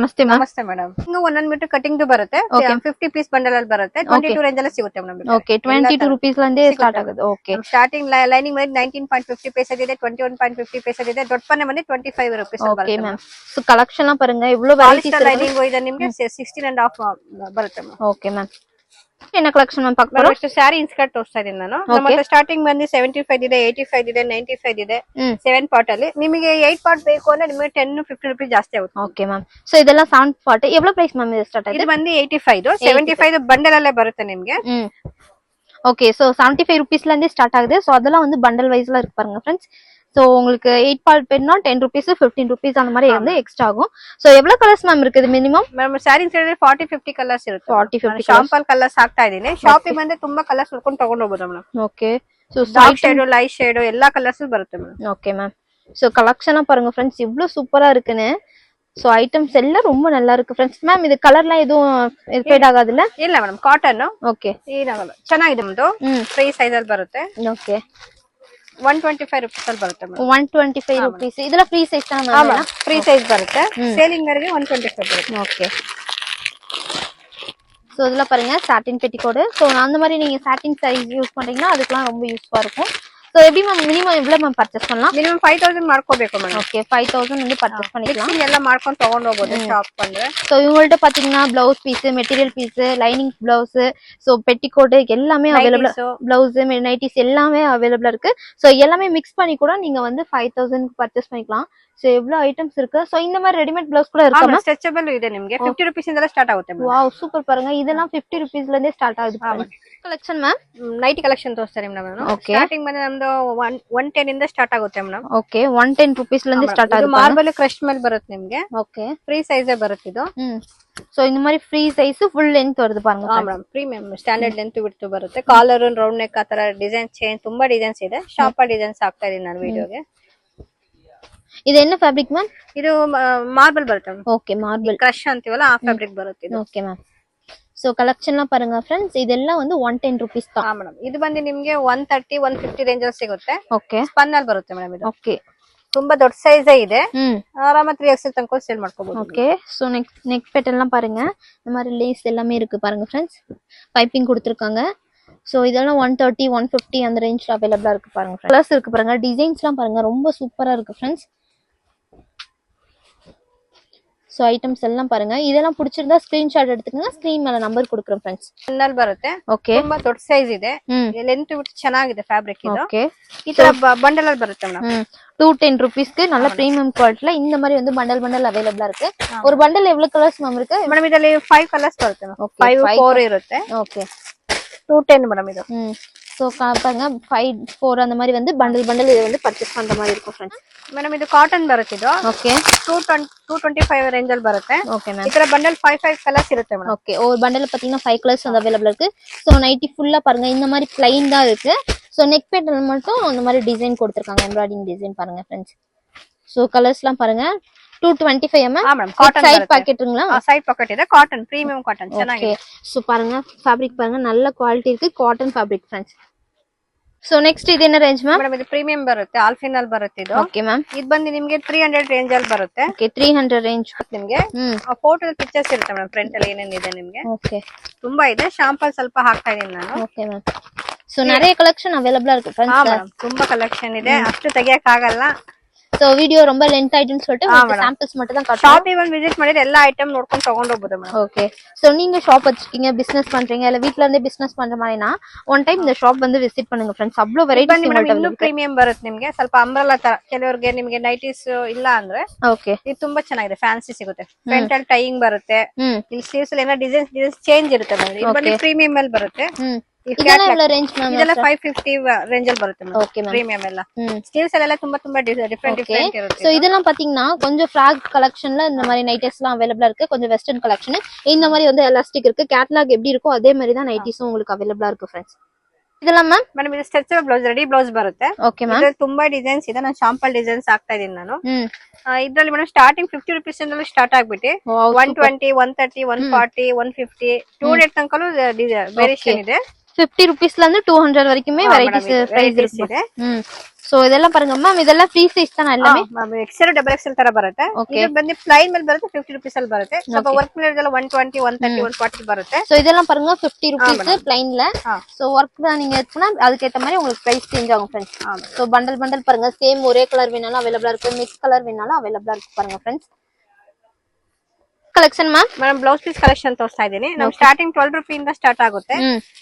ನಮಸ್ತೆ ಮ್ಯಾಮ್. ನಮಸ್ತೆ ಮೇಡಮ್. ಹಿಂಗ 1 ಮೀಟರ್ ಕಟಿಂಗ್ ಬರುತ್ತೆ. 50 ಪೀಸ್ ಬಂಡಲ್ ಅಲ್ಲಿ ಬರುತ್ತೆ. 22 ರೇಂಜ್ ಅಲ್ಲಿ ಸಿಗುತ್ತೆ ಮೇಡಮ್. ಓಕೆ 22 ರೂಪೀಸ್ ಲಂದೇ ಸ್ಟಾರ್ಟ್ ಆಗುತ್ತೆ. ಓಕೆ ಸ್ಟಾರ್ಟಿಂಗ್ ಲೈನಿಂಗ್ ಮೇಲೆ 19.50 ಪೈಸೆ ಇದೆ, 21.50 ಪೈಸೆ ಇದೆ. ದೊಡ್ಡ ಪನ್ನೆ ಬಂದು 25 ರೂಪೀಸ್ ಓಕೆ ಬರುತ್ತೆ ಮ್ಯಾಮ್. ಸೊ ಕಲೆಕ್ಷನ್ பாருங்க இவ்ளோ வெரைட்டிஸ் ಲೈನಿಂಗ್ ಇದೆ ನಿಮಗೆ 16.5 ಬರುತ್ತೆ ಮ್ಯಾಮ್. Okay ma'am. ಏನ ಕಲೆಕ್ಷನ್ ಮ್ಯಾಮ್ ಪಾಕ್ ಬರೋ ಇಷ್ಟು ಸ್ಯಾರಿ ಇನ್ಸ್ಕರ್ಟ್ ತೋರಿಸ್ತಾ ಇದೀನಿ ನಾನು. ನಮ್ಮ ಸ್ಟಾರ್ಟಿಂಗ್ ಬಂದು 75 ಇದೆ, 85 ಇದೆ, 95 ಇದೆ. 7 ಪಾರ್ಟ್ ಅಲ್ಲಿ ನಿಮಗೆ 8 ಪಾರ್ಟ್ ಬೇಕು ಅಂದ್ರೆ ನಿಮಗೆ 10-15 ರೂಪಾಯಿ ಜಾಸ್ತಿ ಆಗುತ್ತೆ. Okay ma'am. ಸೊ ಇದೆಲ್ಲ 7 ಪಾರ್ಟ್ ಎவ்வளவு ಪ್ರೈಸ್ ಮ್ಯಾಮ್ ಇದು ಸ್ಟಾರ್ಟ್ ಆಗಿದೆ? ಇದು ಬಂದು 85, 75 ಬಂಡಲ್ ಅಲ್ಲೇ ಬರುತ್ತೆ ನಿಮಗೆ. ஓகே சோ 75 ரூபீஸ்ல இருந்தே ஸ்டார்ட் ஆகுது. சோ அதெல்லாம் வந்து பண்டல் வைஸ்ல இருக்கு பாருங்க फ्रेंड्स. சோ உங்களுக்கு 8 பார்ட் வேணும்னா 10 ரூபீஸ் 15 ரூபீஸ் அந்த மாதிரி வந்து எக்ஸ்ட்ரா ஆகும். சோ எவ்வளவு கலர்ஸ் மேம் இருக்குது மினிமம்? ಮೇಡಮ್ ಸ್ಯಾರಿ 40-50 ಕಲರ್ಸ್ ಇರುತ್ತೆ. 40-50 ಶಾಂಪಲ್ ಕಲರ್ಸ್ ಹಾಕ್ತಾ ಇದೀನಿ. ಶಾಪಿಂಗ್ ಬಂದ್ರೆ ತುಂಬಾ ಕಲರ್ಸ್ ಹುಡ್ಕೊಂಡು ತಗೊಂಡು ಹೋಗಬಹುದು madam. Okay so dark shade, light shade ಎಲ್ಲಾ ಕಲರ್ಸ್ ಬರುತ್ತೆ ಮೇಡಮ್. Okay ma'am. சோ கலெக்ஷனா பாருங்க फ्रेंड्स, இவ்ளோ சூப்பரா இருக்குன்னு. சோ ஐட்டம்ஸ் எல்லாம் ரொம்ப நல்லா இருக்கு फ्रेंड्स. மேம் இது கலர்லாம் எதுவும் ஃபேட் ஆகாதுல? ಇಲ್ಲ ಮೇಡಮ್, ಕಾಟನ್. ஓகே ಏನಾಗಲ್ಲ, ಚೆನ್ನಾಗಿದೆ ನಮ್ದು. ಫ್ರೀ ಸೈಜ್ ಅಲ್ಲಿ ಬರುತ್ತೆ. ஓகே 125 ರೂಪೀಸ್ ಅಲ್ಲಿ ಬರುತ್ತೆ ಮೇಡಮ್. 125 ರೂಪೀಸ್. ಇದೆಲ್ಲ ಫ್ರೀ ಸೈಜ್ ತಾನ ಮ್ಯಾಮ್? ಫ್ರೀ ಸೈಜ್ ಬರುತ್ತೆ. ಸೇಲಿಂಗ್ ವರೆಗೆ 125 ಬರುತ್ತೆ. ஓகே சோ இதெல்லாம் பாருங்க சாட்டின் பெட்டிகோட். சோ அந்த மாதிரி நீங்க சாட்டின் சைஸ் யூஸ் பண்றீங்கன்னா அதுக்கெல்லாம் ரொம்ப யூஸ்ஃபுல்லா இருக்கும். சோ எப்படி மேம் மினிமம் எவ்வளவு மேம் பர்ச்சேஸ் பண்ணலாம்? ಮಿನಿಮಮ್ 5000 ಮಾಡ್ಕೋಬೇಕು ಮೇಡಮ್. ஓகே 5000 வந்து பர்ச்சேஸ் பண்ணிக்கலாம். ಮಿಕ್ಸಿಂಗ್ ಎಲ್ಲ ಮಾಡ್ಕೊಂಡು ತಗೊಂಡು ಹೋಗಬಹುದು ಶಾಪ್ ಬಂದ್ರೆ. சோ இவங்கள்ட்ட பாத்தீங்கன்னா blouse piece, material piece, lining blouse, so petticoat எல்லாமே அவைலபிள். ப்ளவுஸ், நைட்டிஸ் எல்லாமே அவைலபிளா இருக்கு. சோ எல்லாமே மிக்ஸ் பண்ணி கூட நீங்க வந்து 5000 க்கு பர்ச்சேஸ் பண்ணிக்கலாம். சோ எவ்வளவு ஐட்டம்ஸ் இருக்கு. சோ இந்த மாதிரி ரெடிமேட் ப்ளவுஸ் கூட இருக்கு மேம். ಸ್ಟ್ರೆಚಬಲ್ ಇದೆ ನಿಮಗೆ. 50 ರೂಪೀಸ್ ಇಂದ ಸ್ಟಾರ್ಟ್ ಆಗುತ್ತೆ ಮೇಡಮ್. ವಾವ್ ಸೂಪರ್ பாருங்க. இதெல்லாம் 50 ರೂಪೀಸ್ல இருந்தே ಸ್ಟಾರ್ಟ್ ಆಗುತ್ತೆ. ಕಲೆಕ್ಷನ್ ಮ್ಯಾಮ್ ನೈಟಿ ಕಲೆಕ್ಷನ್ ತೋರಿಸ್ತಾರೆ ಮೇಡಮ್. ಸ್ಟಾರ್ಟಿಂಗ್ ಬಂದು ನಮ್ದು 110 ಇಂದ ಸ್ಟಾರ್ಟ್ ಆಗುತ್ತೆ ಮೇಡಮ್. ಓಕೆ 110 ರೂಪೀಸ್ல இருந்து ஸ்டார்ட் ஆகுது. ಮಾರ್ಬಲ್ ಕ್ರಶ್ ಮೇಲೆ ಬರುತ್ತೆ ನಿಮಗೆ. ಓಕೆ ಫ್ರೀ ಸೈಜ್ ಬರುತ್ತೆ ಇದು. சோ இந்த மாதிரி ಫ್ರೀ ಸೈಜ್ ಫುಲ್ ಲೆಂತ್ வருது பாருங்க. ಮೇಡಮ್ ಪ್ರೀಮಿಯಂ ಸ್ಟ್ಯಾಂಡರ್ಡ್ ಲೆಂತ್ ಬಿಡ್ತು ಬರುತ್ತೆ. ಕಾಲರ್ ರೌಂಡ್ ನೆಕ್ ಆತರ ಡಿಸೈನ್ ಚೇಂಜ್ ತುಂಬಾ ಡಿಸೈನ್ಸ್ ಇದೆ. ಶಾಪ್ ಡಿಸೈನ್ಸ್ ಹಾಕ್ತಾ ಇದೀನಿ ನಾನು ವಿಡಿಯೋಗೆ. ಇದು என்ன ಫ್ಯಾಬ್ರಿಕ್ ಮ್ಯಾಮ್? ಇದು ಮಾರ್ಬಲ್ ಬರುತ್ತೆ. ಓಕೆ ಮಾರ್ಬಲ್ ಕ್ರಶ್ ಅಂತೀವಲ್ಲ ಆ ಫ್ಯಾಬ್ರಿಕ್ ಬರುತ್ತೆ ಇದು. Okay ma'am. சோ கலெக்ஷன்லாம் பாருங்க फ्रेंड्स, இதெல்லாம் வந்து 110 ರೂಪೀಸ್ தான். ಮೇಡಮ್ ಇದು ಬಂದು ನಿಮಗೆ 130-150 ರೇಂಜ್ ಅಲ್ಲಿ ಸಿಗುತ್ತೆ. ಓಕೆ ಸ್ಪನ್ ಅಲ್ಲಿ ಬರುತ್ತೆ ಮೇಡಮ್ ಇದು. ಓಕೆ ತುಂಬಾ ದೊಡ್ಡ ಸೈಜ್ ಇದೆ. ಆರಾಮ 3XL ತನಕ ಸೇಲ್ ಮಾಡ್ಕೋಬಹುದು. ஓகே சோ நெக் பெட் எல்லாம் பாருங்க. இந்த மாதிரி லேஸ் எல்லாமே இருக்கு பாருங்க फ्रेंड्स. பைப்பிங் கொடுத்திருக்காங்க. சோ இதெல்லாம் 130-150 அந்த ரேஞ்ச்ல அவைலபிளா இருக்கு பாருங்க. கலர்ஸ் இருக்கு பாருங்க. டிசைன்ஸ்லாம் பாருங்க ரொம்ப சூப்பரா இருக்கு फ्रेंड्स. சோ ஐட்டம்ஸ் எல்லாம் பாருங்க. இதெல்லாம் பிடிச்சிருந்தா ஸ்கிரீன்ஷாட் எடுத்துக்கங்க. ஸ்கிரீன் மேல நம்பர் கொடுக்குறேன் फ्रेंड्स. ಸ್ಪನ್ ಬರುತ್ತೆ. ಓಕೆ ತುಂಬಾ ದೊಡ್ಡ ಸೈಜ್ ಇದೆ. ಲೆಂತ್ ಬಿಟ್ಟು ಚೆನ್ನಾಗಿದೆ ಫ್ಯಾಬ್ರಿಕ್ ಇದು. ಓಕೆ ಈ ತರ ಬಂಡಲ್ ಅಲ್ಲಿ ಬರುತ್ತೆ ಮೇಡಮ್. 210 ರೂಪೀಸ್க்கு நல்ல பிரீமியம் குவாலிட்டில இந்த மாதிரி வந்து பண்டல் அவைலபிளா இருக்கு. ஒரு பண்டல் எவ்வளவு கலர்ஸ் மேம் இருக்கு? ಮೇಡಮ್ ಇದರಲ್ಲಿ 5 ಕಲರ್ಸ್ ಬರುತ್ತೆ. 5-4 ಇರುತ್ತೆ. ஓகே 210 ಮೇಡಮ್ ಇದು. சோ பாருங்க 5-4 அந்த மாதிரி வந்து பண்டல் இது வந்து பர்ச்சேஸ் பண்ற மாதிரி இருக்கும் फ्रेंड्स. ಮೇಡಮ್ ಇದು ಕಾಟನ್ ಬರುತ್ತೆ ಇದು. ಓಕೆ 225 ರೇಂಜ್ ಅಲ್ಲಿ ಬರುತ್ತೆ. Okay ma'am. ಈ ತರ ಬಂಡಲ್ 5 ಕಲರ್ಸ್ ಇರುತ್ತೆ ಮೇಡಮ್. ஓகே ஒரு பண்டல்ல பாத்தீங்கன்னா 5 கலர்ஸ் வந்து அவைலபிளா இருக்கு. சோ நைட்டி ஃபுல்லா பாருங்க இந்த மாதிரி ப்ளைன் தான் இருக்கு. சோ நெக் பேட்டர்ன் மட்டும் இந்த மாதிரி டிசைன் கொடுத்திருக்காங்க. எம்ப்ராய்டிங் டிசைன் பாருங்க फ्रेंड्स. சோ கலர்ஸ்லாம் பாருங்க. 225 மேம். காட்டன் சைடு பாக்கெட்டுங்களா? சைடு பாக்கெட் ಇದೆ. காட்டன் பிரீமியம் காட்டன் ಚೆನ್ನಾಗಿದೆ. சோ பாருங்க ஃபேப்ரிக் பாருங்க நல்ல குவாலிட்டி இருக்கு. Cotton fabric friends. So next இது என்ன ரேஞ்ச் மேம்? ಮೇಡಮ್ ಇದು ಪ್ರೀಮಿಯಂ ಬರುತ್ತೆ. ಆಲ್ಫಿನಲ್ ಬರುತ್ತೆ ಇದು. Okay ma'am. ಇದು ಬಂದು ನಿಮಗೆ 300 ರೇಂಜ್ ಅಲ್ಲಿ ಬರುತ್ತೆ. ಓಕೆ 300 ರೇಂಜ್ ನಿಮಗೆ. ಫೋಟೋ ಪಿಕ್ಚರ್ಸ್ ಇರುತ್ತೆ ಮೇಡಮ್. ಫ್ರಂಟ್ ಅಲ್ಲಿ ಏನೇನಿದೆ ನಿಮಗೆ. ಓಕೆ ತುಂಬಾ ಇದೆ. ಶಾಂಪಲ್ ಸ್ವಲ್ಪ ಹಾಕ್ತಾ ಇದೀನಿ ನಾನು. Okay ma'am. சோ நிறைய கலெக்ஷன் அவைலபிளா இருக்கு फ्रेंड्स. ತುಂಬಾ ಕಲೆಕ್ಷನ್ ಇದೆ. ಅಷ್ಟು ತೆಗಿಯಕ ಆಗಲ್ಲ. சோ வீடியோ ரொம்ப லெಂತ್ ஆயிடுன்னு சொல்லிட்டு சாம்பிள்ஸ் மட்டும் தான் காட்டுறோம். ஷாப் ஈவன் விசிட் பண்ணிட்டு எல்லா ஐட்டம் ನೋಡ್ಕೊಂಡು ತಗೊಂಡು ಹೋಗಬಹುದು ಮೇಡಮ್. ஓகே சோ நீங்க ஷாப் வச்சிருக்கீங்க, பிசினஸ் பண்றீங்க, இல்ல வீட்ல இருந்தே பிசினஸ் பண்ற மாதிரினா ஒன் டைம் இந்த ஷாப் வந்து விசிட் பண்ணுங்க फ्रेंड्स. அவ்ளோ வெரைட்டிஸ் ಇನ್ನೂ ಪ್ರೀಮಿಯಂ ಬರುತ್ತೆ ನಿಮಗೆ. ಸ್ವಲ್ಪ ಅಂಬ್ರೆಲಾ ತರ ಕೆಲವರಿಗೆ ನಿಮಗೆ ನೈಟೀಸ್ ಇಲ್ಲ ಅಂದ್ರೆ ಓಕೆ ಇದು ತುಂಬಾ ಚೆನ್ನಾಗಿದೆ. ಫ್ಯಾನ್ಸಿ ಸಿಗುತ್ತೆ. ಫ್ರಂಟ್ ಅಲ್ಲಿ ಟೈಯಿಂಗ್ ಬರುತ್ತೆ. ಇಲ್ಲಿ ಸ್ಲೀವ್ಸ್ ಅಲ್ಲಿ ಏನೋ ಡಿಸೈನ್ಸ್ ಚೇಂಜ್ ಇರುತ್ತೆ ಮೇಡಮ್. ಇದು ಬಂದು ಪ್ರೀಮಿಯಂ ಅಲ್ಲಿ ಬರುತ್ತೆ. ಇದೆಲ್ಲ ಎவ்வளவு ರೇಂಜ್ ಮ್ಯಾಮ್? ಇದೆಲ್ಲ 550 ರೇಂಜ್ ಅಲ್ಲಿ ಬರುತ್ತೆ ಮೇಡಮ್. Okay ma'am. ಪ್ರೀಮಿಯಂ ಎಲ್ಲ ಸ್ಟೀಲ್ಸ್ ಎಲ್ಲ ತುಂಬಾ ಡಿಫರೆಂಟ್ ಇರುತ್ತೆ. சோ இதெல்லாம் பாத்தீங்கன்னா கொஞ்சம் ஃபிராக் கலெக்ஷன்ல இந்த மாதிரி நைட்டிஸ்லாம் அவைலபிளா இருக்கு. கொஞ்சம் வெஸ்டர்ன் கலெக்ஷன் இந்த மாதிரி வந்து எலாஸ்டிக் இருக்கு. கேட்டலாக் எப்படி இருக்கோ அதே மாதிரி தான் நைட்டிஸும் உங்களுக்கு அவைலபிளா இருக்கு फ्रेंड्स. ಇದೆಲ್ಲ ಮ್ಯಾಮ್? ಮೇಡಮ್ ಇದು ಸ್ಟ್ರೆಚಬಲ್ ಬ್ಲೌಸ್, ರೆಡಿ ಬ್ಲೌಸ್ ಬರುತ್ತೆ. Okay ma'am. ಇದರಲ್ಲಿ ತುಂಬಾ ಡಿಸೈನ್ಸ್ ಇದೆ. ನಾನು ಶಾಂಪಲ್ ಡಿಸೈನ್ಸ್ ಹಾಕ್ತಾ ಇದೀನಿ ನಾನು. ಇದರಲ್ಲಿ ಮೇಡಮ್ ಸ್ಟಾರ್ಟಿಂಗ್ 50 ರೂಪೀಸ್ ಇಂದ ಸ್ಟಾರ್ಟ್ ಆಗ್ಬಿಟ್ಟು 120, 130, 140, 150, 200 ತನಕಲೂ ವೇರಿಯೇಷನ್ ಇದೆ. 50 rupeesல இருந்து 200 வரைக்குமே வெரைட்டிஸ் பிரைஸ் இருக்கு. சோ இதெல்லாம் பாருங்க மேம், இதெல்லாம் ஃப்ரீ சைஸ் தான எல்லாமே? ಎಕ್ಸೆಲ್ ಡಬಲ್ ಎಕ್ಸೆಲ್ ತರ ಬರುತ್ತೆ. ಇದು ಬಂದು ಪ್ಲೈನ್ ಮೇಲೆ ಬರುತ್ತೆ 50 rupees ಅಲ್ಲಿ ಬರುತ್ತೆ. ಸ್ವಲ್ಪ ವರ್ಕ್ ಮೇಲೆ ಇದೆಲ್ಲ 120 130 140 ಬರುತ್ತೆ. சோ இதெல்லாம் பாருங்க 50 rupees பிளைன்ல. சோ வர்க் தான் நீங்க எடுத்தா அதுக்கு ஏத்த மாதிரி உங்களுக்கு பிரைஸ் சேஞ்ச் ஆகும் फ्रेंड्स. சோ பண்டல் பாருங்க, சேம் ஒரே கலர் வேணாலும் அவேilable இருக்கு, மிக்ஸ் கலர் வேணாலும் அவேilable இருக்கு பாருங்க friends. Collection madam blouse piece collection ತೋರಿಸ್ತಾ ಇದ್ದೀನಿ. ನಾವು ಸ್ಟಾರ್ಟಿಂಗ್ 12 ರೂಪಾಯಿ ಇಂದ ಸ್ಟಾರ್ಟ್ ಆಗುತ್ತೆ.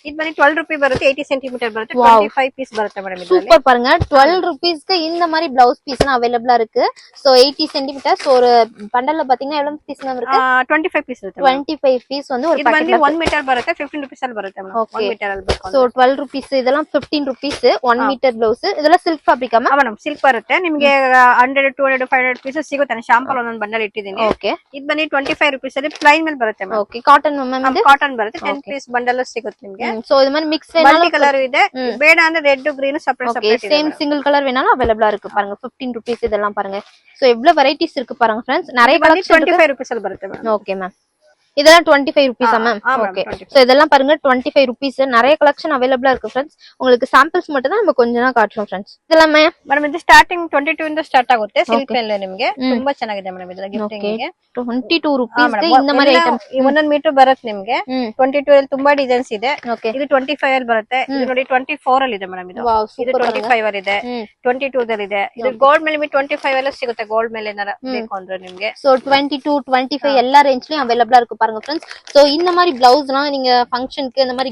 ಇದು ಬನ್ನಿ 12 ರೂಪಾಯಿ ಬರುತ್ತೆ, 80 ಸೆಂಟಿಮೀಟರ್ ಬರುತ್ತೆ, 25 ಪೀಸ್ ಬರುತ್ತೆ ಮೇಡಮ್. சூப்பர் பாருங்க, 12 rupeesக்கு இந்த மாதிரி பிளவுஸ் பீஸ்லாம் அவேilable இருக்கு. So 80 centimetre. சோ ஒரு பண்டல்ல பாத்தீங்கன்னா எவ்வளவு பீஸ் இருக்கு? 25 பீஸ் இருக்கு. 25 பீஸ் வந்து ஒரு இது வந்து 1 மீட்டர் ಬರುತ್ತೆ, 15 rupees ಅಲ್ಲಿ ಬರುತ್ತೆ ಮೇಡಮ್. 1 மீட்டர் ಅಲ್ಲಿ ಬರುತ್ತೆ. சோ 12 rupees இதெல்லாம் 15 rupees 1 மீட்டர் ಬ್ಲೌಸ್. ಇದೆಲ್ಲ ಸಿಲ್ಕ್ ಫ್ಯಾಬ್ರಿಕ್ ಅಮ್ಮ? ಮೇಡಮ್ ಸಿಲ್ಕ್ ಬರುತ್ತೆ. ನಿಮಗೆ 100 200 500 ಪೀಸ್ ಸಿಗುತ್ತೆ. ನಾನು ಶಾಂಪಲ್ ಒಂದೊಂದು ಬಂಡಲ್ ಇಟ್ಟಿದ್ದೀನಿ. ಓಕೆ. ಇದು ಬನ್ನಿ 25 rupees ಅಲ್ಲಿ ಪ್ಲೈನ್ ಮೇಲೆ ಬರುತ್ತೆ ಮೇಡಮ್. ಓಕೆ. ಕಾಟನ್ ಮ್ಯಾಮ್ ಇದು? ಕಾಟನ್ ಬರುತ್ತೆ, 10 ಪೀಸ್ ಬಂಡಲ್ ಸಿಗುತ್ತೆ ನಿಮಗೆ. ಸೋ ಇದು மாதிரி ಮಿಕ್ಸ್ வேணாலும் ಮಲ್ಟಿ ಕಲರ್ ಇದೆ, ಬೇಡ ಅಂದ್ರೆ ರೆಡ್ ಗ್ರೀನ್ ಸೆಪರೇಟ್ ಸೆಪರೇಟ್ ಇದೆ. சேம் சிங்கிள் கலர் வேணாலும் அவேilable இருக்கு பாருங்க. 15 rupees இதெல்லாம் பாருங்க. சோ எவ்வளவு வெரைட்டிஸ் இருக்கு பாருங்க फ्रेंड्स. நிறைய கலெக்ஷன் 25 rupees ಅಲ್ಲಿ ಬರುತ್ತೆ மேம். Okay ma'am. இதெல்லாம் 25 rupees மேம்? ஓகே. சோ இதெல்லாம் பாருங்க 25 rupees. நிறைய கலெக்ஷன் அவேilable இருக்கு फ्रेंड्स. உங்களுக்கு சாம்பிள்ஸ் மட்டும் தான் நம்ம கொஞ்ச நேரம் காட்டுறோம் फ्रेंड्स. இதெல்லாம் ಮೇಡಮ್ ಇದು ಸ್ಟಾರ್ಟಿಂಗ್ 22 ಇಂದ ಸ್ಟಾರ್ಟ್ ಆಗುತ್ತೆ. ಸಿಲ್ಕ್ ಮೇಲೆ ನಿಮಗೆ ತುಂಬಾ ಚೆನ್ನಾಗಿದೆ ಮೇಡಮ್. ಇದರ ಗಿಫ್ಟಿಂಗ್ ಗೆ 22 rupees இந்த மாதிரி ಐಟಮ್. ಒಂದೊಂದು ಮೀಟರ್ ಬರುತ್ತೆ ನಿಮಗೆ. 22 ಅಲ್ಲಿ ತುಂಬಾ ಡಿಸೈನ್ಸ್ ಇದೆ. ಇದು 25 ಅಲ್ಲಿ ಬರುತ್ತೆ. ಇದು ನೋಡಿ 24 ಅಲ್ಲಿ ಇದೆ ಮೇಡಮ್. ಇದು 25 ಅಲ್ಲಿ ಇದೆ, 22 ಅಲ್ಲಿ ಇದೆ. ಇದು ಗೋಲ್ಡ್ ಮೇಲೆ 25 ಅಲ್ಲಿ ಸಿಗುತ್ತೆ. ಗೋಲ್ಡ್ ಮೇಲೆ ಏನಾರ ಬೇಕು ಅಂದ್ರೆ ನಿಮಗೆ. சோ 22 25 எல்லா ரேஞ்ச்லயும் அவேilable இருக்கு பாருங்க फ्रेंड्स. சோ இந்த மாதிரி பிளவுஸ்லாம் நீங்க ஃபங்க்ஷனுக்கு இந்த மாதிரி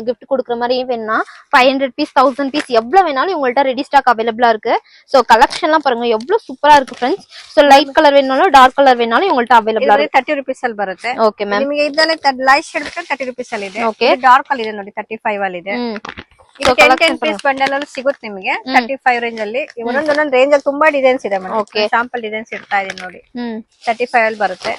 gift கொடுக்குற மாதிரி வேணும்னா 500 பீஸ் 1000 பீஸ் எவ்வளவு வேணாலும் உங்கள்ட்ட ரெடி ஸ்டாக் அவேilable இருக்கு. சோ கலெக்ஷன்லாம் பாருங்க எவ்வளவு சூப்பரா இருக்கு फ्रेंड्स. சோ லைட் கலர் வேணாலும் டார்க் கலர் வேணாலும் உங்கள்ட்ட அவேilable இருக்கு. 30 rupees ಅಲ್ಲಿ ಬರುತ್ತೆ. Okay ma'am. ನಿಮಗೆ ಇದರಲ್ಲಿ ಲೈಟ್ ಶೇಡ್ ಬೇಕು 30 rupees ಅಲ್ಲಿ ಇದೆ. ಡಾರ್ಕ್ ಅಲ್ಲಿ ಇದೆ ನೋಡಿ 35 ಅಲ್ಲಿ ಇದೆ. ಇದು 10 ಪೀಸ್ ಬಂಡಲ್ ಅಲ್ಲಿ ಸಿಗುತ್ತೆ ನಿಮಗೆ 35 ರೇಂಜ್ ಅಲ್ಲಿ. ಒಂದೊಂದು ರೇಂಜ್ ಅಲ್ಲಿ ತುಂಬಾ ಡಿಸೈನ್ಸ್ ಇದೆ ಮೇಡಮ್. ಸ್ಯಾಂಪಲ್ ಡಿಸೈನ್ಸ್ ಇರ್ತಾ ಇದೆ ನೋಡಿ. 35 ಅಲ್ಲಿ ಬರುತ್ತೆ.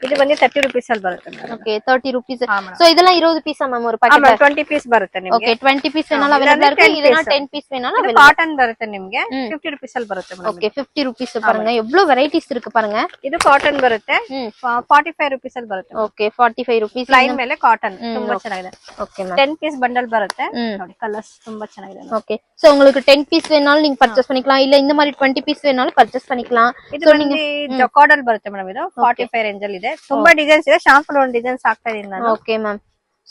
ಇದು ಬಂದು 30 rupees ಅಲ್ಲಿ ಬರುತ್ತೆ ಮೇಡಮ್. Okay 30 rupees. ಸೋ ಇದೆಲ್ಲ 20 ಪೀಸ್ ಮ್ಯಾಮ್ ஒரு ಪ್ಯಾಕೆಟ್? 20 ಪೀಸ್ ಬರುತ್ತೆ ನಿಮಗೆ. ಓಕೆ 20 ಪೀಸ್ ಬೇನಾಲ ಅವೇilable ಇருக்கு. ಇದನ್ನ 10 ಪೀಸ್ ಬೇನಾಲ ಅವೇilable. ಕಾಟನ್ ಬರುತ್ತೆ ನಿಮಗೆ 50 rupees ಅಲ್ಲಿ ಬರುತ್ತೆ ಮೇಡಮ್. ಓಕೆ 50 rupees பாருங்க எவ்வளவு வெரைட்டிஸ் இருக்கு பாருங்க. ಇದು ಕಾಟನ್ ಬರುತ್ತೆ 45 rupees ಅಲ್ಲಿ ಬರುತ್ತೆ. ಓಕೆ 45 rupees ಲೈನ್ ಮೇಲೆ ಕಾಟನ್ ತುಂಬಾ ಚೆನ್ನಾಗಿದೆ. Okay ma'am. 10 ಪೀಸ್ ಬಂಡಲ್ ಬರುತ್ತೆ ನೋಡಿ. ಕಲರ್ಸ್ ತುಂಬಾ ಚೆನ್ನಾಗಿದೆ. ஓகே சோ உங்களுக்கு 10 பீஸ் வேணாலும் நீங்க பர்ச்சேஸ் பண்ணிக்கலாம், இல்ல இந்த மாதிரி 20 பீஸ் வேணாலும் பர்ச்சேஸ் பண்ணிக்கலாம். ಇದು ನಿಮಗೆ ಜಕಾರ್ಡ್ ಅಲ್ಲಿ ಬರುತ್ತೆ ಮೇಡಮ್. ಇದು 45 ರೇಂಜ್ ಅಲ್ಲಿ ಇದೆ. ತುಂಬಾ ಡಿಸೈನ್ಸ್ ಇದೆ. ಶಾಂಪಲ್ ಒಂದು ಡಿಸೈನ್ಸ್ ಹಾಕ್ತಾ ಇದೀನಿ ನಾನು. Okay ma'am.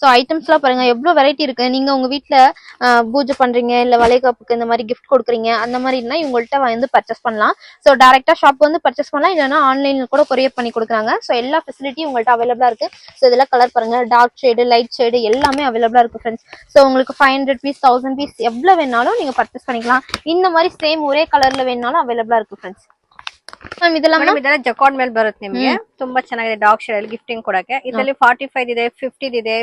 சோ ஐட்டம்ஸ்லாம் பாருங்க எவ்வளவு வெரைட்டி இருக்கு. நீங்க உங்க வீட்ல பூஜை பண்றீங்க, இல்ல வளைகாப்புக்கு இந்த மாதிரி gift கொடுக்குறீங்க, அந்த மாதிரினா இவங்கள்ட்ட வந்து பர்ச்சேஸ் பண்ணலாம். சோ டைரக்டா ஷாப் வந்து பர்ச்சேஸ் பண்ணலாம், இல்லனா ஆன்லைன்ல கூட கொரியர் பண்ணி கொடுக்குறாங்க. சோ எல்லா ஃபெசிலிட்டியும் உங்கள்ட்ட அவேilable இருக்கு. சோ இதெல்லாம் கலர் பாருங்க, டார்க் ஷேட் லைட் ஷேட் எல்லாமே அவேilable இருக்கு फ्रेंड्स. சோ உங்களுக்கு 500 பீஸ் 1000 பீஸ் எவ்வளவு வேணாலும் நீங்க பர்ச்சேஸ் பண்ணிக்கலாம். இந்த மாதிரி சேம் ஒரே கலர்ல வேணாலும் அவேilable இருக்கு फ्रेंड्स. ಮ್ಯಾಮ್ ಇದೆಲ್ಲ ಜಕಾರ್ಡ್ ಮೇಲೆ ಬರುತ್ತೆ ನಿಮಗೆ. ತುಂಬಾ ಚೆನ್ನಾಗಿದೆ ಡಾರ್ಕ್ ಶೇಡ್ ಅಲ್ಲಿ ಗಿಫ್ಟಿಂಗ್ ಕೊಡಕ್ಕೆ. ಇದರಲ್ಲಿ 45 ಇದೆ, 50 ಇದೆ,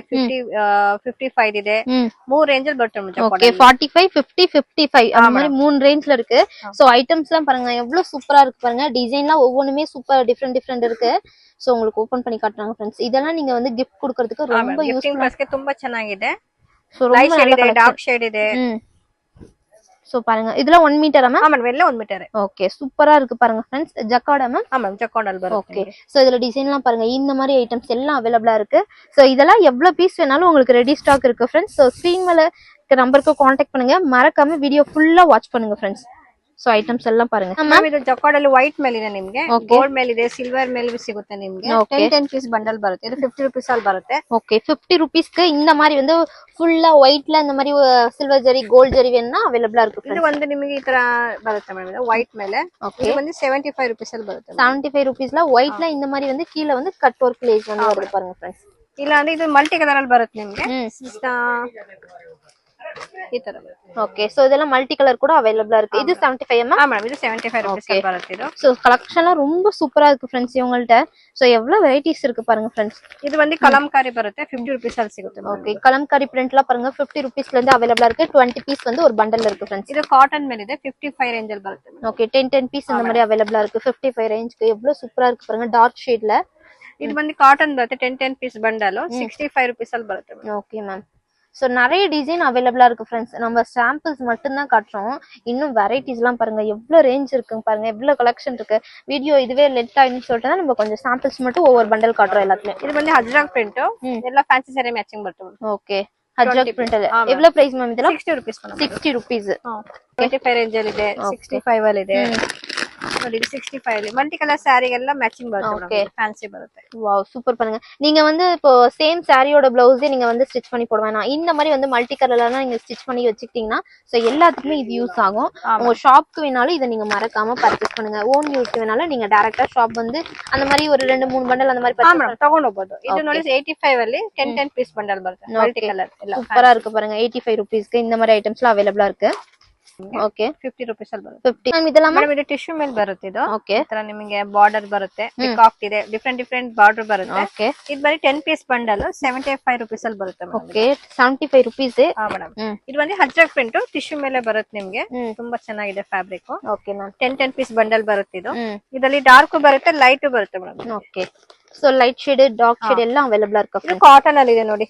55 ಇದೆ. 3 ರೇಂಜ್ ಅಲ್ಲಿ ಬರುತ್ತೆ ಜಕಾರ್ಡ್. ಓಕೆ 45 50 55 அந்த மாதிரி 3 ரேஞ்ச்ல இருக்கு. சோ ஐட்டம்ஸ்லாம் பாருங்க எவ்வளவு சூப்பரா இருக்கு பாருங்க. டிசைன்லாம் ஒவ்வொண்ணுமே சூப்பர் டிஃபரெண்ட் இருக்கு. சோ உங்களுக்கு ஓபன் பண்ணி காட்டுறாங்க फ्रेंड्स. இதெல்லாம் நீங்க வந்து gift கொடுக்கிறதுக்கு ரொம்ப யூஸ்ஃபுல்லா ತುಂಬಾ ಚೆನ್ನಾಗಿದೆ. சோ ரொம்ப ಲೈಟ್ ಶೇಡ್ ಇದೆ, ಡಾರ್ಕ್ ಶೇಡ್ ಇದೆ. சோ பாருங்க இதெல்லாம் 1 மீட்டரா மேம்? ஆமா வெல்ல 1 மீட்டர். ஓகே சூப்பரா இருக்கு பாருங்க फ्रेंड्स. Jakarta ma'am? ஆமா ஜக்கார்ட் அல் வரும். ஓகே சோ இதுல டிசைன்லாம் பாருங்க. இந்த மாதிரி ஐட்டம்ஸ் எல்லாம் அவேilable இருக்கு. சோ இதெல்லாம் எவ்வளவு பீஸ் வேணாலும் உங்களுக்கு ரெடி ஸ்டாக் இருக்கு फ्रेंड्स. சோ ஸ்கிரீன் மேல இருக்க நம்பருக்கு कांटेक्ट பண்ணுங்க. மறக்காம வீடியோ ஃபுல்லா வாட்ச் பண்ணுங்க फ्रेंड्स. சோ ಐಟಮ್ಸ್ எல்லாம் பாருங்க. மேம் ಇದು ಜಕಾರ್ಡ್ ಅಲ್ಲಿ ವೈಟ್ ಮೇಲೆ ಇದೆ ನಿಮಗೆ, ಗೋಲ್ಡ್ ಮೇಲೆ ಇದೆ, ಸಿಲ್ವರ್ ಮೇಲೆ ಸಿಗುತ್ತೆ ನಿಮಗೆ. 10 ಪೀಸ್ ಬಂಡಲ್ ಬರುತ್ತೆ. ಇದು 50 rupees ಅಲ್ಲಿ ಬರುತ್ತೆ. ಓಕೆ 50 rupees க்கு இந்த மாதிரி வந்து ஃபுல்லா ஒயிட்ல இந்த மாதிரி சில்வர் ஜரி கோல்ட் ஜரி வேணும்னா அவேilable இருக்கு फ्रेंड्स. ಇದು ಒಂದು ನಿಮಗೆ ಈ ತರ ಬರುತ್ತೆ ಮೇಡಂ. ಇದು ವೈಟ್ ಮೇಲೆ. ಇದು வந்து 75 rupees ಅಲ್ಲಿ ಬರುತ್ತೆ. 75 rupeesல ஒயிட்ல இந்த மாதிரி வந்து கீழ வந்து கட் வர்க் லேஸ் வந்து வருது பாருங்க फ्रेंड्स. ಇಲ್ಲ ಅಂದ್ರೆ ಇದು ಮಲ್ಟಿ ಕಲರ್ ಅಲ್ಲಿ ಬರುತ್ತೆ ನಿಮಗೆ. ಈ ತರ ಓಕೆ ಸೋ ಇದೆல்லாம் ಮಲ್ಟಿ ಕಲರ್ ಕೂಡ ಅವೇilable இருக்கு. இது 75 அம்மா. ஆமா இது 75 rupees ಅಲ್ಲಿ ಬರುತ್ತೆ ಇದು. சோ கலெக்ஷன்லாம் ரொம்ப சூப்பரா இருக்கு फ्रेंड्स இவங்கள்ட்ட. சோ எவ்வளவு வெரைட்டிஸ் இருக்கு பாருங்க फ्रेंड्स. இது வந்து கலம்காரி ಬರುತ್ತೆ 50 rupees ಅಲ್ಲಿ ಸಿಗುತ್ತೆ. ஓகே கலம்காரி பிரிண்ட்ல பாருங்க 50 rupeesல இருந்து அவேilable இருக்கு. 20 பீஸ் வந்து ஒரு பண்டல்ல இருக்கு फ्रेंड्स. இது காட்டன் ಮೇಲೆ ಇದೆ 55 ரேஞ்ச் ಅಲ್ಲಿ ಬರುತ್ತೆ. ஓகே 10 பீஸ் இந்த மாதிரி அவேilable இருக்கு 55 ரேஞ்ச்க்கு. எவ்வளவு சூப்பரா இருக்கு பாருங்க டார்க் ஷேட்ல. ಇದು வந்து காட்டன் ಬರುತ್ತೆ 10 பீஸ் ಬಂಡಲ್ 65 rupees ಅಲ್ಲಿ ಬರುತ್ತೆ. Okay ma'am. சோ நிறைய டிசைன் அவேilable இருக்கு फ्रेंड्स. நம்ம சாம்பிள்ஸ் மட்டும் தான் காட்டுறோம். இன்னும் வெரைட்டிஸ்லாம் பாருங்க எவ்வளவு ரேஞ்ச் இருக்குங்க பாருங்க. எவ்வளவு கலெக்ஷன் இருக்கு. வீடியோ இதுவே லெட் ஆயிடுன்னு சொல்லிட்டு நம்ம கொஞ்சம் சாம்பிள்ஸ் மட்டும் ஒவ்வொரு பண்டல் காட்டுறோம் எல்லாத்துலயும். இது வந்து அஜ்ரக் பிரிண்ட். எல்லா ஃபேன்சி saree மேட்சிங் ಬರುತ್ತೆ. ஓகே அஜ்ரக் பிரிண்டல் எவ்வளவு பிரைஸ் மேம் இதெல்லாம் 60 rupees 60 rupees 25 ರೇಂಜ್ ಅಲ್ಲಿ ಇದೆ 65 ಅಲ್ಲಿ ಇದೆ ನೋಡಿ 65 ಅಲ್ಲಿ ಮಲ್ಟಿ ಕಲರ್ ಸ್ಯಾರಿ ಎಲ್ಲ ಮ್ಯಾಚಿಂಗ್ ಬರುತ್ತೆ ಫ್ಯಾನ್ಸಿ ಬರುತ್ತೆ ವಾವ್ சூப்பர் பண்ணுங்க நீங்க வந்து இப்போ சேம் சாரியோட ப்ளவுஸே நீங்க வந்து ஸ்டிட்ச் பண்ணி போட வேணாம் இந்த மாதிரி வந்து மல்டி கலர்லாம் நீங்க ஸ்டிட்ச் பண்ணி வச்சுக்கிட்டீங்கன்னா சோ எல்லாத்துக்குமே இது யூஸ் ஆகும் உங்க ஷாப்க்கு வேணாலும் இத நீங்க மறக்காம பர்ச்சேஸ் பண்ணுங்க ஓன் யூஸ்க்கு வேணாலும் நீங்க டைரக்டா ஷாப் வந்து அந்த மாதிரி ஒரு 2-3 பண்டல் அந்த மாதிரி பர்ச்சேஸ் ತಗೊಂಡೋಗಬಹುದು ಇದು ನೋಡಿ 85 ಅಲ್ಲಿ 10 ಪೀಸ್ ಬಂಡಲ್ ಬರುತ್ತೆ ಮಲ್ಟಿ ಕಲರ್ ಎಲ್ಲ சூப்பரா இருக்கு பாருங்க 85 rupeesக்கு இந்த மாதிரி ஐட்டம்ஸ்லாம் அவேலபிளா இருக்கு ಓಕೆ 50 rupees ಅಲ್ಲಿ ಬರುತ್ತೆ 50 ಮ್ಯಾಮ್ ಇದೆಲ್ಲ ಮೇಡಂ ಇದು ಟಿಶ್ಯೂ ಮೇಲೆ ಬರುತ್ತೆ ಇದು ಓಕೆ ಇದರ ನಿಮಗೆ ಬಾರ್ಡರ್ ಬರುತ್ತೆ ಪಿಕಾಕ್ ಇದೆ ಡಿಫರೆಂಟ್ ಬಾರ್ಡರ್ ಬರುತ್ತೆ ಓಕೆ ಇದು ಬರೀ 10 ಪೀಸ್ ಬಂಡಲ್ 75 rupees ಅಲ್ಲಿ ಬರುತ್ತೆ ಮೇಡಂ ಓಕೆ 75 rupees ಹಾ ಮೇಡಂ ಇದು ಬಂದು ಅಜ್ರಕ್ ಪ್ರಿಂಟ್ ಟಿಶ್ಯೂ ಮೇಲೆ ಬರುತ್ತೆ ನಿಮಗೆ ತುಂಬಾ ಚೆನ್ನಾಗಿದೆ fabric okay ma'am 10 piece bundle ಬರುತ್ತೆ ಇದು ಇದರಲ್ಲಿ ಡಾರ್ಕ್ ಬರುತ್ತೆ ಲೈಟ್ ಬರುತ್ತೆ madam okay so light shade dark shade ಎಲ್ಲ ಅವೈಲಬಲ್ ಇರುತ್ತೆ ಇದು ಕಾಟನ್ ಅಲ್ಲಿ ಇದೆ ನೋಡಿ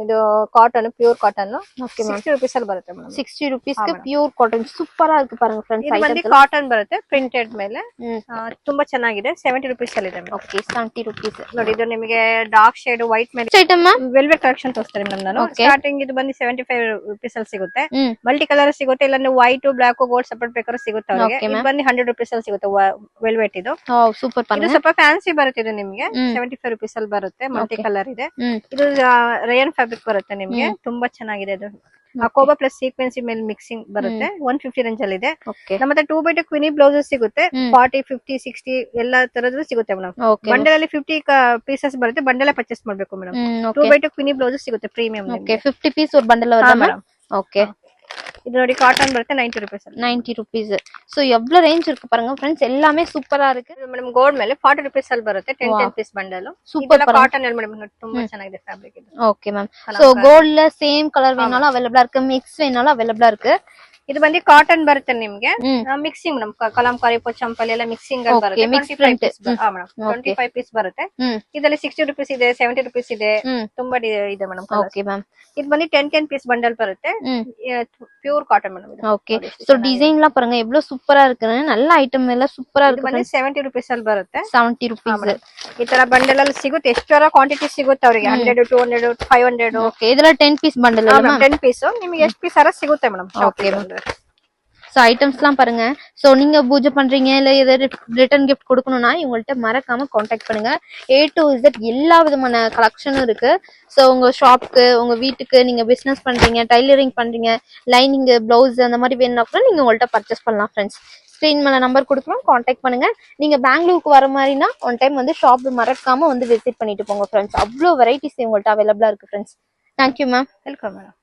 ಇದು ಕಾಟನ್ ಪ್ಯೂರ್ ಕಾಟನ್ 60 rupees ಅಲ್ಲಿ ಬರುತ್ತೆ ಮೇಡಂ 60 rupees ಗೆ ಪ್ಯೂರ್ ಕಾಟನ್ ಸೂಪರ್ ಆಗಿ பாருங்க ಫ್ರೆಂಡ್ಸ್ ಇದು ಬಂದು ಕಾಟನ್ ಬರುತ್ತೆ ಪ್ರಿಂಟೆಡ್ ಮೇಲೆ ತುಂಬಾ ಚೆನ್ನಾಗಿದೆ 70 rupees ಅಲ್ಲಿ ಇದೆ ಓಕೆ 70 rupees ನೋಡಿ ಇದು ನಿಮಗೆ ಡಾರ್ಕ್ ಶೇಡ್ ವೈಟ್ ಮೇಲೆ ಐಟಮ್ ವೆಲ್ವೆಟ್ ಕಲೆಕ್ಷನ್ ತೋರಿಸ್ತಾರೆ ಮೇಡಂ ನಾನು ಸ್ಟಾರ್ಟಿಂಗ್ ಇದು ಬಂದು 75 rupees ಅಲ್ಲಿ ಸಿಗುತ್ತೆ ಮಲ್ಟಿ ಕಲರ್ ಸಿಗುತ್ತೆ ಇಲ್ಲ ನೀವು ವೈಟ್ ಬ್ಲಾಕ್ ಗೋಲ್ಡ್ ಸಪರೇಟ್ ಬೇಕಾದ್ರೆ ಸಿಗುತ್ತೆ ಅವರಿಗೆ ಇದು ಬಂದು 100 rupees ಅಲ್ಲಿ ಸಿಗುತ್ತೆ ವೆಲ್ವೆಟ್ ಇದು ಸೂಪರ್ ಇದು ಸ್ವಲ್ಪ ಫ್ಯಾನ್ಸಿ ಬರುತ್ತೆ ಇದು ನಿಮಗೆ 75 rupees ಅಲ್ಲಿ ಬರುತ್ತೆ ಮಲ್ಟಿ ಕಲರ್ ಇದೆ ಇದು ರಯನ್ ಫ್ಯಾಬ್ರಿಕ್ ಬರುತ್ತೆ ನಿಮಗೆ ತುಂಬಾ ಚೆನ್ನಾಗಿದೆ ಇದು ಅಕೋಬಾ ಪ್ಲಸ್ ಸೀಕ್ವೆನ್ಸಿ ಮೇಲೆ ಮಿಕ್ಸಿಂಗ್ ಬರುತ್ತೆ 150 ರೇಂಜ್ ಅಲ್ಲಿ ಇದೆ ನಮ್ಮತ್ತೆ 2x2 ಕ್ವಿನಿ ಬ್ಲೌಸಸ್ ಸಿಗುತ್ತೆ 40 50 60 ಎಲ್ಲಾ ತರದ್ದು ಸಿಗುತ್ತೆ ಮೇಡಂ ಬಂಡಲ್ ಅಲ್ಲಿ 50 ಪೀಸಸ್ ಬರುತ್ತೆ ಬಂಡಲ್ ಪರ್ಚೇಸ್ ಮಾಡಬೇಕು ಮೇಡಂ 2x2 ಕ್ವಿನಿ ಬ್ಲೌಸಸ್ ಸಿಗುತ್ತೆ ಪ್ರೀಮಿಯಂ ಓಕೆ 50 ಪೀಸ್ ಒಂದು ಬಂಡಲ್ வருதா ಮೇಡಂ ಓಕೆ இது ನೋಡಿ காட்டன் ಬರುತ್ತೆ 90 rupees 90 rupees சோ எவ்வளவு ரேஞ்ச் இருக்கு பாருங்க फ्रेंड्स எல்லாமே சூப்பரா இருக்கு ಮೇಡಂ ಗೋಲ್ಡ್ ಮೇಲೆ 40 rupees ಅಲ್ಲಿ ಬರುತ್ತೆ 10 ಪೀಸ್ ಬಂಡಲ್ ಸೂಪರ್ ಕಾಟನ್ ಅಲ್ಲಿ ಮೇಡಂ ತುಂಬಾ ಚೆನ್ನಾಗಿದೆ ಫ್ಯಾಬ್ರಿಕ್ ಇದು ಓಕೆ ಮ್ಯಾಮ್ ಸೋ ಗೋಲ್ಡ್ல ಸೇಮ್ ಕಲರ್ வேணாலும் அவேலபிளா இருக்கு மிக்ஸ் வேணாலும் அவேலபிளா இருக்கு ಇದು ಬಂದು ಕಾಟನ್ ಬರುತ್ತೆ ನಿಮಗೆ ಮಿಕ್ಸಿಂಗ್ ಮೇಡಂ ಕಲಂಕಾರಿ ಪೊಚ್ಚಂಪಲ್ಲಿ ಎಲ್ಲ ಮಿಕ್ಸಿಂಗ್ ಅಲ್ಲಿ ಬರುತ್ತೆ 25 ಪೀಸ್ ಹಾ ಮೇಡಂ 25 ಪೀಸ್ ಬರುತ್ತೆ ಇದರಲ್ಲಿ 60 rupees ಇದೆ 70 rupees ಇದೆ ತುಂಬಾ ಇದೆ ಮೇಡಂ ಓಕೆ ಮ್ಯಾಮ್ ಇದು ಬಂದು 10 ಪೀಸ್ ಬಂಡಲ್ ಬರುತ್ತೆ pure cotton madam okay so design ಎಲ್ಲ பாருங்க எவ்வளவு சூப்பரா இருக்குன்னு நல்ல ಐಟಂ ಎಲ್ಲ ಸೂಪರ್ ಆಗಿ ಬಂದು 70 rupees ಅಲ್ಲಿ ಬರುತ್ತೆ 70 rupees ಈ ತರ ಬಂಡಲ್ ಅಲ್ಲಿ ಸಿಗುತ್ತೆ ಎಷ್ಟರ ಕ್ವಾಂಟಿಟಿ ಸಿಗುತ್ತೆ ಅವರಿಗೆ 100 200 500 ಓಕೆ ಇದೆಲ್ಲ 10 ಪೀಸ್ ಬಂಡಲ್ ಅಲ್ಲ 10 ಪೀಸ್ ನಿಮಗೆ ಎಷ್ಟು ಪೀಸ್ ಅರ ಸಿಗುತ್ತೆ ಮೇಡಂ ಓಕೆ சோ ஐட்டம்ஸ்லாம் பாருங்க சோ நீங்க பூஜை பண்றீங்க இல்ல ஏதாவது ரிட்டர்ன் gift கொடுக்கணும்னா இவங்கள்ட்ட மறக்காம கான்டாக்ட் பண்ணுங்க A to Z எல்லா விதமான கலெக்ஷனும் இருக்கு சோ உங்க ஷாப்க்கு உங்க வீட்டுக்கு நீங்க பிசினஸ் பண்றீங்க டைலரிங் பண்றீங்க லைனிங் பிளவுஸ் அந்த மாதிரி வேணும்னா கூட நீங்க உங்கள்ட்ட பர்ச்சேஸ் பண்ணலாம் फ्रेंड्स ஸ்கிரீன் மேல நம்பர் கொடுக்குறோம் கான்டாக்ட் பண்ணுங்க நீங்க பெங்களூருக்கு வர மாதிரினா ஒன் டைம் வந்து ஷாப் மறக்காம வந்து விசிட் பண்ணிட்டு போங்க फ्रेंड्स அவ்வளவு வெரைட்டிஸ் உங்கள்ட்ட அவேலபிளா இருக்கு friends thank you ma'am welcome madam